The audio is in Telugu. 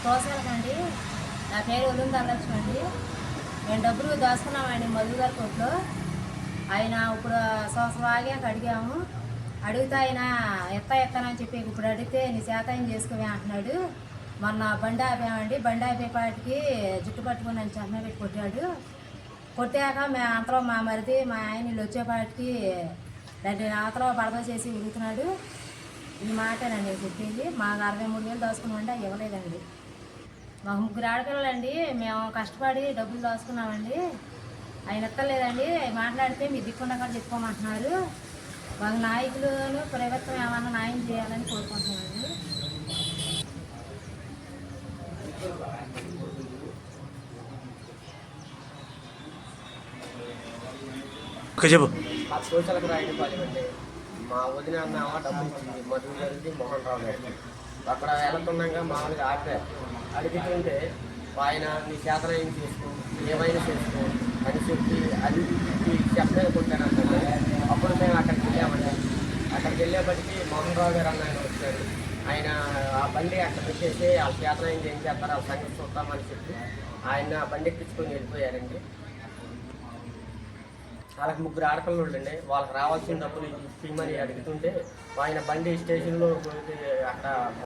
తోసలకండి. నా పేరు ఒలుం ధనలక్ష్మి అండి. మేము డబ్బులు దాచుకున్నామండి మధు గారి కొట్లో. ఆయన ఇప్పుడు సంవత్సరం ఆగాక అడిగాము. అడిగితే ఆయన ఎత్తానని చెప్పి ఇప్పుడు అడిగితే నీ శాతాయం చేసుకోవే అంటున్నాడు. మొన్న బండి ఆపామండి. బండి ఆపేపాటికి జుట్టు పట్టుకుని అని చెన్న పెట్టి కొట్టాడు. కొట్టాక మేము అంతలో మా మరిది మా ఆయన వీళ్ళు వచ్చేపాటికి దాన్ని అంతలో పడద చేసి ఉడుగుతున్నాడు. ఈ మాటేనండి నేను చెప్పింది. మాకు 63,000 దాచుకున్నామండి, అవి ఇవ్వలేదండి. మాకు 3 ఆడపిల్లలండి. మేము కష్టపడి డబ్బులు దాచుకున్నామండి. ఆయన ఎత్తలేదండి. మాట్లాడితే మీ దిక్కుండా కూడా చెప్పుకోమంటున్నారు. మాకు నాయకులను ప్రభుత్వం ఏమన్నా న్యాయం చేయాలని కోరుకుంటున్నామండి. చెప్పు. ఆ సోషల్కి రాయడం పాలివ్వండి. మా వదిన అన్నామా డబ్బులు ఇచ్చింది మధు గారికి మోహన్ రావు గారికి. అక్కడ వెళ్తున్నాగా మామూలుగా ఆపారు. అడుగుతుంటే ఆయన నీ చేతన ఏం చేసుకో, ఏమైనా చేసుకో అని చెప్పి అది చెప్పలేదు కొట్టానంటే అప్పుడు మేము అక్కడికి వెళ్ళామండి. అక్కడికి వెళ్ళేప్పటికీ మోహన్ రావు గారు అన్న ఆయన వచ్చారు. ఆయన ఆ బండి అక్కడ పెట్టేసి వాళ్ళ చేతన ఏం చేస్తారు ఆ సంగతి చూస్తామని చెప్పి ఆయన బండి ఎక్కించుకొని వెళ్ళిపోయారండి. వాళ్ళకి 3 ఆడపిల్లలు అండి. వాళ్ళకి రావాల్సిన డబ్బులు ఇవ్వమని అడుగుతుంటే ఆయన బండి స్టేషన్లో అక్కడ